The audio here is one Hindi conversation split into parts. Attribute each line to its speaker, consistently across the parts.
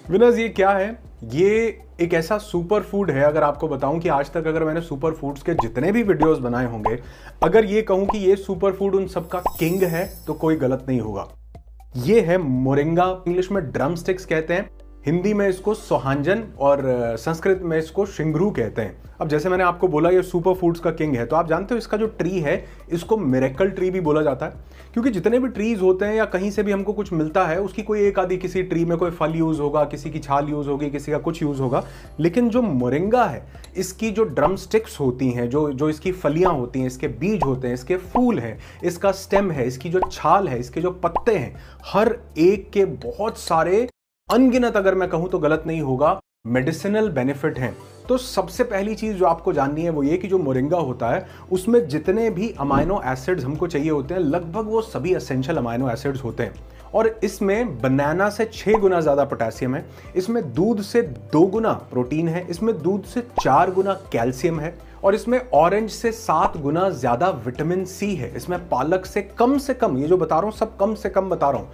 Speaker 1: विनर्स, ये क्या है? ये एक ऐसा सुपर फूड है, अगर आपको बताऊं कि आज तक अगर मैंने सुपर फूड्स के जितने भी वीडियोस बनाए होंगे, अगर ये कहूं कि ये सुपर फूड उन सबका किंग है तो कोई गलत नहीं होगा। ये है मोरिंगा। इंग्लिश में ड्रम स्टिक्स कहते हैं, हिंदी में इसको सोहांजन और संस्कृत में इसको शिंगरू कहते हैं। अब जैसे मैंने आपको बोला ये सुपर फूड्स का किंग है, तो आप जानते हो इसका जो ट्री है इसको मिरेकल ट्री भी बोला जाता है, क्योंकि जितने भी ट्रीज होते हैं या कहीं से भी हमको कुछ मिलता है उसकी कोई एक आधी, किसी ट्री में कोई फल यूज होगा, किसी की छाल यूज होगी, किसी का कुछ यूज होगा, लेकिन जो मोरिंगा है इसकी जो ड्रम स्टिक्स होती हैं, जो इसकी फलियां होती हैं, इसके बीज होते हैं, इसके फूल हैं, इसका स्टेम है, इसकी जो छाल है, इसके जो पत्ते हैं, हर एक के बहुत सारे अनगिनत, अगर मैं कहूं तो गलत नहीं होगा, मेडिसिनल बेनिफिट हैं। तो सबसे पहली चीज जो आपको जाननी है वो ये कि जो मोरिंगा होता है उसमें जितने भी अमाइनो एसिड्स हमको चाहिए होते हैं, लगभग वो सभी एसेंशियल अमाइनो एसिड्स होते हैं। और इसमें बनाना से 6 गुना ज्यादा पोटेशियम है, इसमें दूध से 2 गुना प्रोटीन है, इसमें दूध से 4 गुना कैल्शियम है, और इसमें ऑरेंज से 7 गुना ज्यादा विटामिन सी है। इसमें पालक से कम, ये जो बता रहा हूं सब कम से कम बता रहा हूं,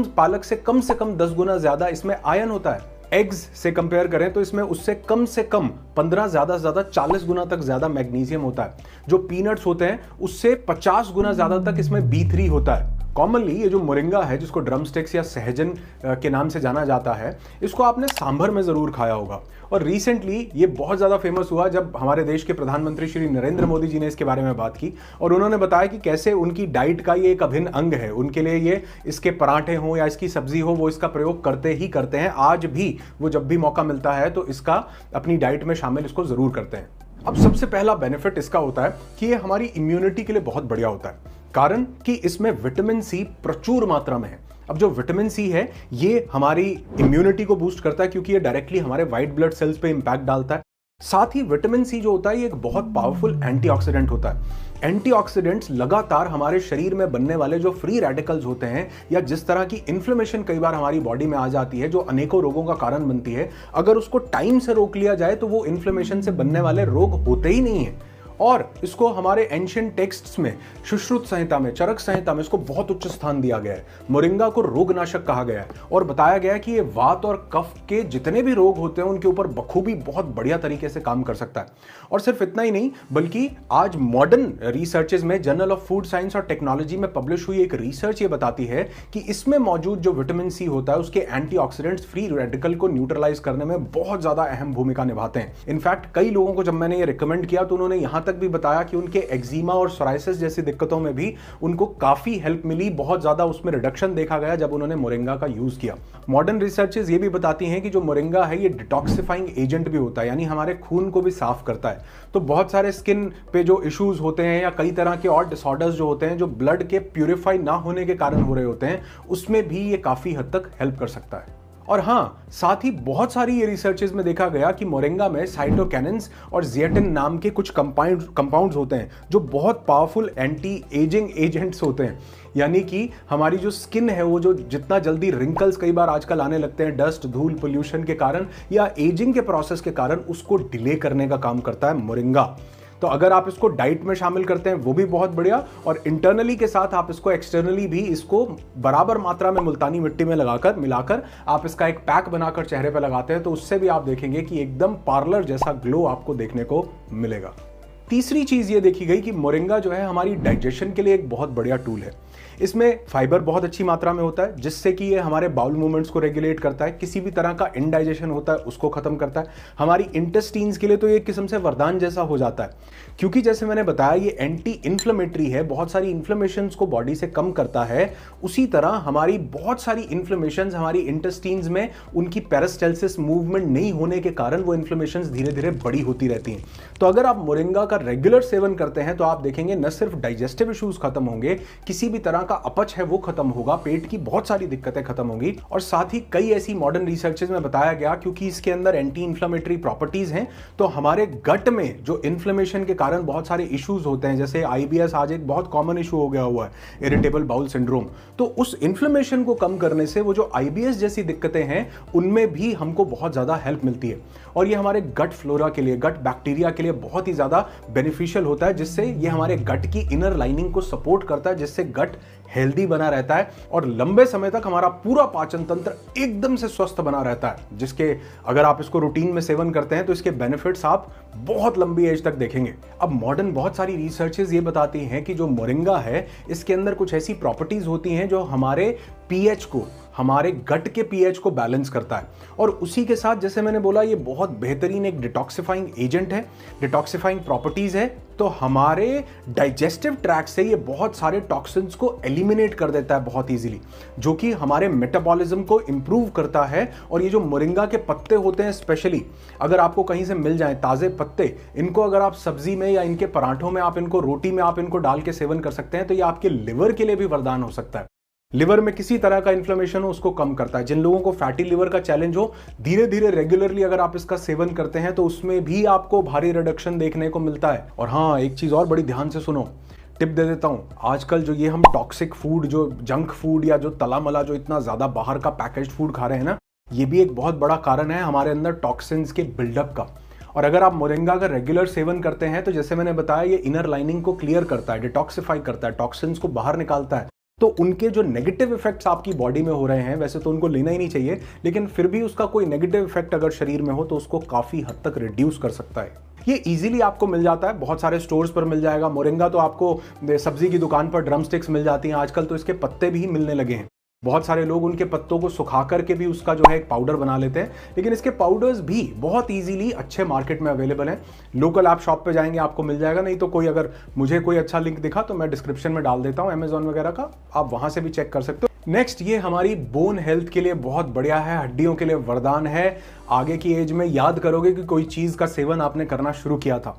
Speaker 1: पालक से कम 10 गुना ज्यादा इसमें आयरन होता है। एग्स से कंपेयर करें तो इसमें उससे कम से कम 15, ज्यादा से ज्यादा 40 गुना तक ज्यादा मैग्नीशियम होता है। जो पीनट्स होते हैं उससे 50 गुना ज्यादा तक इसमें B3 होता है। कॉमनली ये जो मोरिंगा है, जिसको ड्रम स्टिक्स या सहजन के नाम से जाना जाता है, इसको आपने सांभर में जरूर खाया होगा। और रिसेंटली ये बहुत ज्यादा फेमस हुआ जब हमारे देश के प्रधानमंत्री श्री नरेंद्र मोदी जी ने इसके बारे में बात की, और उन्होंने बताया कि कैसे उनकी डाइट का ये एक अभिन्न अंग है। उनके लिए ये इसके पराठे हो या इसकी सब्जी हो, वो इसका प्रयोग करते ही करते हैं। आज भी वो जब भी मौका मिलता है तो इसका अपनी डाइट में शामिल इसको जरूर करते हैं। अब सबसे पहला बेनिफिट इसका होता है कि ये हमारी इम्यूनिटी के लिए बहुत बढ़िया होता है, कारण कि इसमें विटामिन सी प्रचुर मात्रा में है। अब जो विटामिन सी है ये हमारी इम्यूनिटी को बूस्ट करता है, क्योंकि ये डायरेक्टली हमारे व्हाइट ब्लड सेल्स पे इंपैक्ट डालता है। साथ ही विटामिन सी जो होता है ये एक बहुत पावरफुल एंटीऑक्सीडेंट होता है। एंटीऑक्सीडेंट्स लगातार हमारे शरीर में बनने वाले जो फ्री रेडिकल्स होते हैं, या जिस तरह की इन्फ्लेमेशन कई बार हमारी बॉडी में आ जाती है जो अनेकों रोगों का कारण बनती है, अगर उसको टाइम से रोक लिया जाए तो वो इन्फ्लेमेशन से बनने वाले रोग होते ही नहीं है। और इसको हमारे एंशिएंट टेक्स्ट्स में, सुश्रुत संहिता में, चरक संहिता में इसको बहुत उच्च स्थान दिया गया है। मोरिंगा को रोगनाशक कहा गया है और बताया गया है कि ये वात और कफ के जितने भी रोग होते हैं उनके ऊपर बखूबी बहुत बढ़िया तरीके से काम कर सकता है। और सिर्फ इतना ही नहीं, बल्कि आज मॉडर्न रिसर्चेज में जर्नल ऑफ फूड साइंस और टेक्नोलॉजी में पब्लिश हुई एक रिसर्च ये बताती है कि इसमें मौजूद जो विटामिन सी होता है उसके एंटीऑक्सीडेंट्स फ्री रेडिकल को न्यूट्रलाइज करने में बहुत ज्यादा अहम भूमिका निभाते हैं। इनफैक्ट कई लोगों को जब मैंने ये रिकमेंड किया तो उन्होंने यहां तक भी बताया कि उनके एक्जिमा और सोराइसिस जैसी दिक्कतों में भी उनको काफी हेल्प मिली, बहुत ज्यादा उसमें रिडक्शन देखा गया जब उन्होंने मोरिंगा का यूज किया। मॉडर्न रिसर्चेस ये भी बताती हैं कि जो मोरिंगा है ये डिटॉक्सिफाइंग एजेंट भी होता है, यानी हमारे खून को भी साफ करता है। तो बहुत सारे स्किन पे जो इश्यूज होते हैं या कई तरह के और डिसऑर्डर्स जो होते हैं जो ब्लड के प्यूरिफाई ना होने के कारण हो रहे होते हैं, उसमें भी ये काफी हद तक हेल्प कर सकता है। और हाँ, साथ ही बहुत सारी ये रिसर्चेज में देखा गया कि मोरिंगा में साइटोकिनिन्स और जिएटिन नाम के कुछ कंपाउंड्स होते हैं जो बहुत पावरफुल एंटी एजिंग एजेंट्स होते हैं। यानी कि हमारी जो स्किन है वो जो जितना जल्दी रिंकल्स कई बार आजकल आने लगते हैं डस्ट, धूल, पोल्यूशन के कारण या एजिंग के प्रोसेस के कारण, उसको डिले करने का काम करता है मोरिंगा। तो अगर आप इसको डाइट में शामिल करते हैं वो भी बहुत बढ़िया, और इंटरनली के साथ आप इसको एक्सटर्नली भी इसको बराबर मात्रा में मुल्तानी मिट्टी में लगाकर मिलाकर आप इसका एक पैक बनाकर चेहरे पे लगाते हैं तो उससे भी आप देखेंगे कि एकदम पार्लर जैसा ग्लो आपको देखने को मिलेगा। तीसरी चीज ये देखी गई कि मोरिंगा जो है हमारी डाइजेशन के लिए एक बहुत बढ़िया टूल है। इसमें फाइबर बहुत अच्छी मात्रा में होता है जिससे कि ये हमारे बाउल मूवमेंट्स को रेगुलेट करता है, किसी भी तरह का इनडाइजेशन होता है उसको खत्म करता है। हमारी इंटेस्टाइन्स के लिए तो ये एक किस्म से वरदान जैसा हो जाता है, क्योंकि जैसे मैंने बताया ये एंटी इन्फ्लेमेटरी है, बहुत सारी इन्फ्लेमेशंस को बॉडी से कम करता है। उसी तरह हमारी बहुत सारी इन्फ्लेमेशंस हमारी इंटेस्टाइन्स में उनकी पेरिस्टाल्सिस मूवमेंट नहीं होने के कारण वो इन्फ्लेमेशंस धीरे धीरे बड़ी होती रहती हैं। तो अगर आप मोरिंगा का रेगुलर सेवन करते हैं तो आप देखेंगे न सिर्फ डाइजेस्टिव इश्यूज खत्म होंगे, किसी भी तरह का अपच है वो खत्म होगा, पेट की बहुत सारी दिक्कतें खत्म होंगी। और साथ ही कई ऐसी मॉडर्न रिसर्चेस में बताया गया, क्योंकि इसके अंदर एंटी इन्फ्लेमेटरी प्रॉपर्टीज हैं, तो हमारे गट में जो इन्फ्लेमेशन के कारण बहुत सारे इश्यूज होते हैं, जैसे आईबीएस आज एक बहुत कॉमन इशू हो गया हुआ है, इरिटेबल बाउल सिंड्रोम, तो उस इन्फ्लेमेशन को कम करने से वो जो आईबीएस जैसी दिक्कतें हैं उनमें भी हमको बहुत ज्यादा हेल्प मिलती है। और ये हमारे गट फ्लोरा के लिए, गट बैक्टीरिया के लिए बहुत ही ज्यादा बेनिफिशियल होता है, जिससे ये हमारे गट की इनर लाइनिंग को सपोर्ट करता है, जिससे गट हेल्दी बना रहता है और लंबे समय तक हमारा पूरा पाचन तंत्र एकदम से स्वस्थ बना रहता है, जिसके अगर आप इसको रूटीन में सेवन करते हैं तो इसके बेनिफिट्स आप बहुत लंबी एज तक देखेंगे। अब मॉडर्न बहुत सारी रिसर्चेस ये बताती हैं कि जो मोरिंगा है इसके अंदर कुछ ऐसी प्रॉपर्टीज होती हैं जो हमारे पीएच को, हमारे गट के पीएच को बैलेंस करता है। और उसी के साथ जैसे मैंने बोला ये बहुत बेहतरीन एक डिटॉक्सिफाइंग एजेंट है, डिटॉक्सिफाइंग प्रॉपर्टीज है, तो हमारे डाइजेस्टिव ट्रैक्ट से ये बहुत सारे टॉक्सिन्स को एलिमिनेट कर देता है बहुत इजीली, जो कि हमारे मेटाबॉलिज्म को इंप्रूव करता है। और ये जो मोरिंगा के पत्ते होते हैं, स्पेशली अगर आपको कहीं से मिल जाए ताजे पत्ते, इनको अगर आप सब्जी में या इनके पराठों में, आप इनको रोटी में आप इनको डाल के सेवन कर सकते हैं, तो ये आपके लिवर के लिए भी वरदान हो सकता है। लिवर में किसी तरह का इन्फ्लेमेशन हो उसको कम करता है। जिन लोगों को फैटी लिवर का चैलेंज हो, धीरे धीरे रेगुलरली अगर आप इसका सेवन करते हैं तो उसमें भी आपको भारी रिडक्शन देखने को मिलता है। और हाँ, एक चीज और बड़ी ध्यान से सुनो, टिप दे देता हूं। आजकल जो ये हम टॉक्सिक फूड, जो जंक फूड या जो तला मला, जो इतना ज्यादा बाहर का पैकेज्ड फूड खा रहे हैं ना, ये भी एक बहुत बड़ा कारण है हमारे अंदर टॉक्सिन्स के बिल्डअप का। और अगर आप मोरिंगा का रेगुलर सेवन करते हैं तो जैसे मैंने बताया, ये इनर लाइनिंग को क्लियर करता है, डिटॉक्सिफाई करता है, टॉक्सिन्स को बाहर निकालता है। तो उनके जो नेगेटिव इफेक्ट्स आपकी बॉडी में हो रहे हैं, वैसे तो उनको लेना ही नहीं चाहिए, लेकिन फिर भी उसका कोई नेगेटिव इफेक्ट अगर शरीर में हो तो उसको काफी हद तक रिड्यूस कर सकता है। ये इजीली आपको मिल जाता है, बहुत सारे स्टोर्स पर मिल जाएगा। मोरिंगा तो आपको सब्जी की दुकान पर ड्रम स्टिक्स मिल जाती हैं, आजकल तो इसके पत्ते भी मिलने लगे हैं। बहुत सारे लोग उनके पत्तों को सुखा करके भी उसका जो है एक पाउडर बना लेते हैं, लेकिन इसके पाउडर्स भी बहुत इजीली अच्छे मार्केट में अवेलेबल हैं। लोकल आप शॉप पे जाएंगे आपको मिल जाएगा, नहीं तो कोई अगर मुझे कोई अच्छा लिंक दिखा तो मैं डिस्क्रिप्शन में डाल देता हूं अमेजॉन वगैरह का, आप वहां से भी चेक कर सकते हो। नेक्स्ट, ये हमारी बोन हेल्थ के लिए बहुत बढ़िया है, हड्डियों के लिए वरदान है। आगे की एज में याद करोगे कि कोई चीज का सेवन आपने करना शुरू किया था,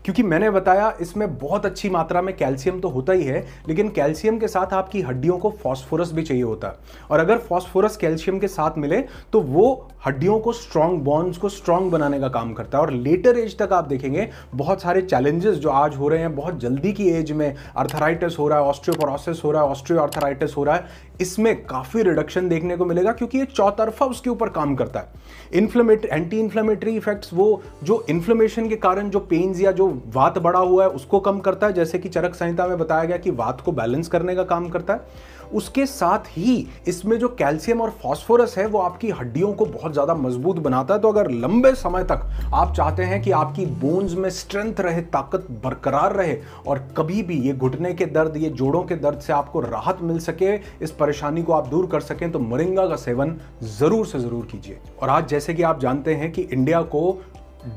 Speaker 1: क्योंकि मैंने बताया इसमें बहुत अच्छी मात्रा में कैल्शियम तो होता ही है, लेकिन कैल्शियम के साथ आपकी हड्डियों को फास्फोरस भी चाहिए होता है। और अगर फास्फोरस कैल्शियम के साथ मिले तो वो हड्डियों को स्ट्रॉन्ग, बॉन्स को स्ट्रॉन्ग बनाने का काम करता है। और लेटर एज तक आप देखेंगे बहुत सारे चैलेंजेस जो आज हो रहे हैं, बहुत जल्दी की एज में अर्थराइटिस हो रहा है, ऑस्टियोपोरोसिस हो रहा है, ऑस्टियो अर्थराइटिस हो रहा है, इसमें काफी रिडक्शन देखने को मिलेगा, क्योंकि ये चौतरफा उसके ऊपर काम करता है। एंटी इन्फ्लेमेटरी इफेक्ट्स, वो जो इन्फ्लेमेशन के कारण जो पेन्स या जो वात बढ़ा हुआ है उसको कम करता है, जैसे कि चरक संहिता में बताया गया कि वात को बैलेंस करने का काम करता है। उसके साथ ही इसमें जो कैल्शियम और फास्फोरस है वो आपकी हड्डियों को बहुत ज्यादा मजबूत बनाता है। तो अगर लंबे समय तक आप चाहते हैं कि आपकी बोन्स में स्ट्रेंथ रहे, ताकत बरकरार रहे, और कभी भी ये घुटने के दर्द, ये जोड़ों के दर्द से आपको राहत मिल सके, इस परेशानी को आप दूर कर सकें, तो मोरिंगा का सेवन जरूर से जरूर कीजिए। और आज जैसे कि आप जानते हैं कि इंडिया को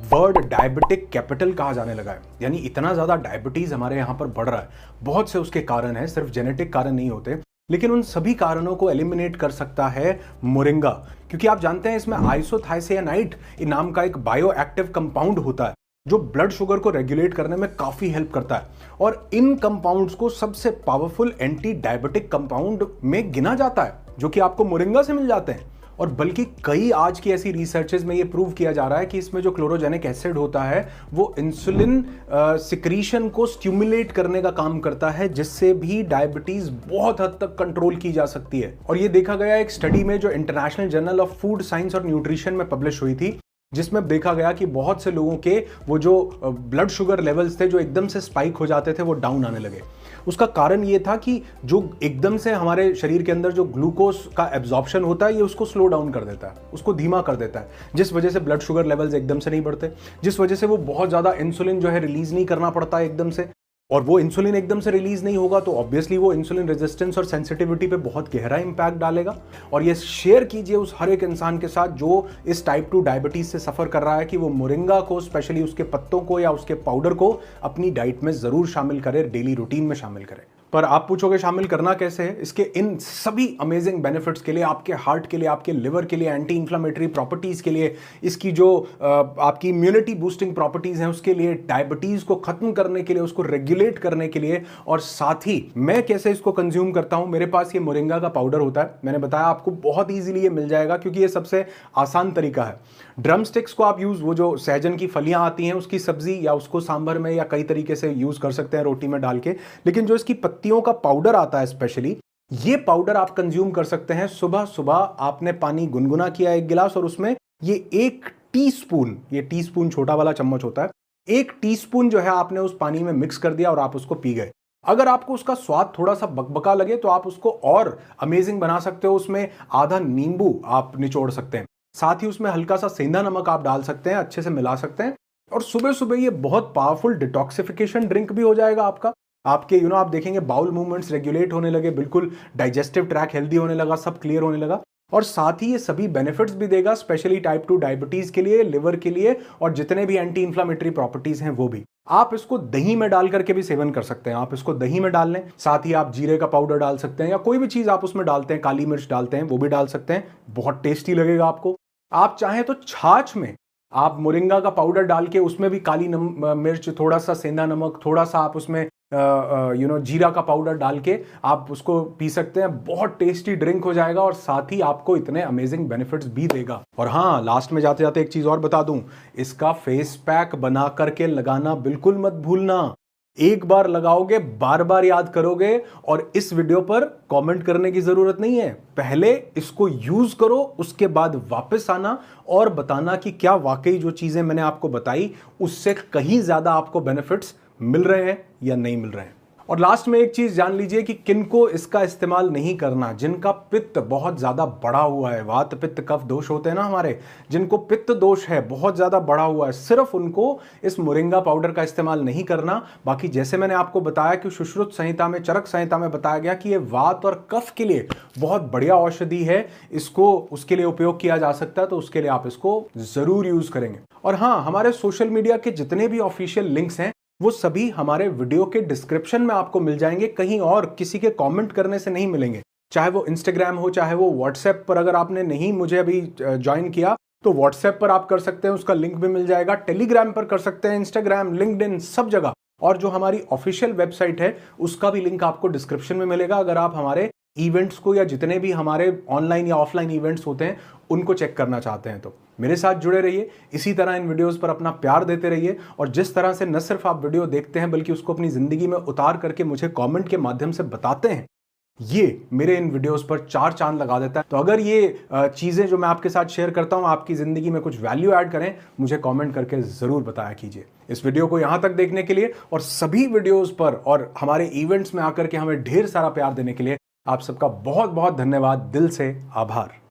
Speaker 1: वर्ल्ड डायबिटिक कैपिटल कहा जाने लगा है, यानी इतना ज्यादा डायबिटीज हमारे यहाँ पर बढ़ रहा है। बहुत से उसके कारण है, सिर्फ जेनेटिक कारण नहीं होते, लेकिन उन सभी कारणों को एलिमिनेट कर सकता है मोरिंगा, क्योंकि आप जानते हैं इसमें आइसोथाइसियानाइट नाम का एक बायो एक्टिव कंपाउंड होता है जो ब्लड शुगर को रेगुलेट करने में काफी हेल्प करता है। और इन कंपाउंड्स को सबसे पावरफुल एंटी डायबिटिक कंपाउंड में गिना जाता है, जो कि आपको मोरिंगा से मिल जाते हैं। और बल्कि कई आज की ऐसी रिसर्चेज में ये प्रूव किया जा रहा है कि इसमें जो क्लोरोजेनिक एसिड होता है वो इंसुलिन सिक्रीशन को स्टिमुलेट करने का काम करता है, जिससे भी डायबिटीज बहुत हद तक कंट्रोल की जा सकती है। और ये देखा गया एक स्टडी में जो international journal of food science और न्यूट्रिशन में पब्लिश हुई थी, जिसमें देखा गया कि बहुत से लोगों के वो जो ब्लड शुगर लेवल्स थे जो एकदम से स्पाइक हो जाते थे, वो डाउन आने लगे। उसका कारण ये था कि जो एकदम से हमारे शरीर के अंदर जो ग्लूकोज का एब्जॉर्प्शन होता है, ये उसको स्लो डाउन कर देता है, उसको धीमा कर देता है, जिस वजह से ब्लड शुगर लेवल्स एकदम से नहीं बढ़ते, जिस वजह से वो बहुत ज्यादा इंसुलिन जो है रिलीज नहीं करना पड़ता है एकदम से। और वो इंसुलिन एकदम से रिलीज नहीं होगा तो ऑब्वियसली वो इंसुलिन रेजिस्टेंस और सेंसिटिविटी पे बहुत गहरा इंपैक्ट डालेगा। और ये शेयर कीजिए उस हर एक इंसान के साथ जो इस टाइप 2 डायबिटीज से सफर कर रहा है, कि वो मोरिंगा को, स्पेशली उसके पत्तों को या उसके पाउडर को अपनी डाइट में जरूर शामिल करे, डेली रूटीन में शामिल करे। पर आप पूछोगे शामिल करना कैसे है? इसके इन सभी अमेजिंग बेनिफिट्स के लिए, आपके हार्ट के लिए, आपके लिवर के लिए, एंटी इंफ्लेमेटरी प्रॉपर्टीज के लिए, इसकी जो आपकी इम्यूनिटी बूस्टिंग प्रॉपर्टीज हैं उसके लिए, डायबिटीज को खत्म करने के लिए, उसको रेगुलेट करने के लिए, और साथ ही मैं कैसे इसको कंज्यूम करता हूं। मेरे पास ये मोरिंगा का पाउडर होता है, मैंने बताया आपको बहुत ईजिली ये मिल जाएगा, क्योंकि ये सबसे आसान तरीका है। ड्रम स्टिक्स को आप यूज, वो जो सहजन की फलियां आती हैं उसकी सब्जी, या उसको सांभर में या कई तरीके से यूज कर सकते हैं रोटी में डाल के, लेकिन जो इसकी पत्तियों का पाउडर आता है स्पेशली, ये पाउडर आप कंज्यूम कर सकते हैं सुबह सुबह। आपने पानी गुनगुना किया 1 गिलास, और उसमें ये 1 टीस्पून, ये टीस्पून छोटा वाला चम्मच होता है, 1 टीस्पून जो है आपने उस पानी में मिक्स कर दिया और आप उसको पी गए। अगर आपको उसका स्वाद थोड़ा सा बकबका लगे तो आप उसको और अमेजिंग बना सकते हो। उसमें आधा नींबू आप निचोड़ सकते हैं, साथ ही उसमें हल्का सा सेंधा नमक आप डाल सकते हैं, अच्छे से मिला सकते हैं। और सुबह सुबह ये बहुत पावरफुल डिटॉक्सिफिकेशन ड्रिंक भी हो जाएगा आपका। आपके आप देखेंगे बाउल मूवमेंट्स रेगुलेट होने लगे, बिल्कुल डाइजेस्टिव ट्रैक हेल्दी होने लगा, सब क्लियर होने लगा। और साथ ही ये सभी बेनिफिट्स भी देगा, स्पेशली टाइप 2 डायबिटीज के लिए, लिवर के लिए, और जितने भी एंटी इंफ्लेमेटरी प्रॉपर्टीज हैं वो भी। आप इसको दही में डाल करके भी सेवन कर सकते हैं। आप इसको दही में डाल लें, साथ ही आप जीरे का पाउडर डाल सकते हैं, या कोई भी चीज आप उसमें डालते हैं, काली मिर्च डालते हैं वो भी डाल सकते हैं, बहुत टेस्टी लगेगा आपको। आप चाहें तो छाछ में आप मोरिंगा का पाउडर डाल के उसमें भी काली मिर्च, थोड़ा सा सेंधा नमक, थोड़ा सा आप उसमें जीरा का पाउडर डाल के आप उसको पी सकते हैं। बहुत टेस्टी ड्रिंक हो जाएगा और साथ ही आपको इतने अमेजिंग बेनिफिट्स भी देगा। और हाँ, लास्ट में जाते जाते एक चीज और बता दूं, इसका फेस पैक बना करके लगाना बिल्कुल मत भूलना। एक बार लगाओगे बार बार याद करोगे। और इस वीडियो पर कमेंट करने की जरूरत नहीं है, पहले इसको यूज करो, उसके बाद वापस आना और बताना कि क्या वाकई जो चीजें मैंने आपको बताई उससे कहीं ज्यादा आपको बेनिफिट्स मिल रहे हैं या नहीं मिल रहे हैं। और लास्ट में एक चीज जान लीजिए कि किनको इसका इस्तेमाल नहीं करना, जिनका पित्त बहुत ज्यादा बढ़ा हुआ है, वात पित्त कफ दोष होते हैं ना हमारे, जिनको पित्त दोष है बहुत ज्यादा बढ़ा हुआ है, सिर्फ उनको इस मोरिंगा पाउडर का इस्तेमाल नहीं करना। बाकी जैसे मैंने आपको बताया कि सुश्रुत संहिता में, चरक संहिता में बताया गया कि ये वात और कफ के लिए बहुत बढ़िया औषधि है, इसको उसके लिए उपयोग किया जा सकता है, तो उसके लिए आप इसको जरूर यूज करेंगे। और हाँ, हमारे सोशल मीडिया के जितने भी ऑफिशियल लिंक्स हैं वो सभी हमारे वीडियो के डिस्क्रिप्शन में आपको मिल जाएंगे, कहीं और किसी के कमेंट करने से नहीं मिलेंगे। चाहे वो इंस्टाग्राम हो, चाहे वो व्हाट्सएप पर, अगर आपने नहीं मुझे अभी ज्वाइन किया तो व्हाट्सएप पर आप कर सकते हैं, उसका लिंक भी मिल जाएगा। टेलीग्राम पर कर सकते हैं, इंस्टाग्राम, लिंक्डइन, सब जगह। और जो हमारी ऑफिशियल वेबसाइट है उसका भी लिंक आपको डिस्क्रिप्शन में मिलेगा, अगर आप हमारे इवेंट्स को या जितने भी हमारे ऑनलाइन या ऑफलाइन इवेंट्स होते हैं उनको चेक करना चाहते हैं। तो मेरे साथ जुड़े रहिए, इसी तरह इन वीडियोस पर अपना प्यार देते रहिए। और जिस तरह से न सिर्फ आप वीडियो देखते हैं बल्कि उसको अपनी जिंदगी में उतार करके मुझे कमेंट के माध्यम से बताते हैं, ये मेरे इन वीडियोस पर 4 चांद लगा देता है। तो अगर ये चीजें जो मैं आपके साथ शेयर करता हूं आपकी जिंदगी में कुछ वैल्यू ऐड करें, मुझे कमेंट करके जरूर बताया कीजिए। इस वीडियो को यहां तक देखने के लिए और सभी वीडियोस पर और हमारे इवेंट्स में आकर के हमें ढेर सारा प्यार देने के लिए आप सबका बहुत बहुत धन्यवाद, दिल से आभार।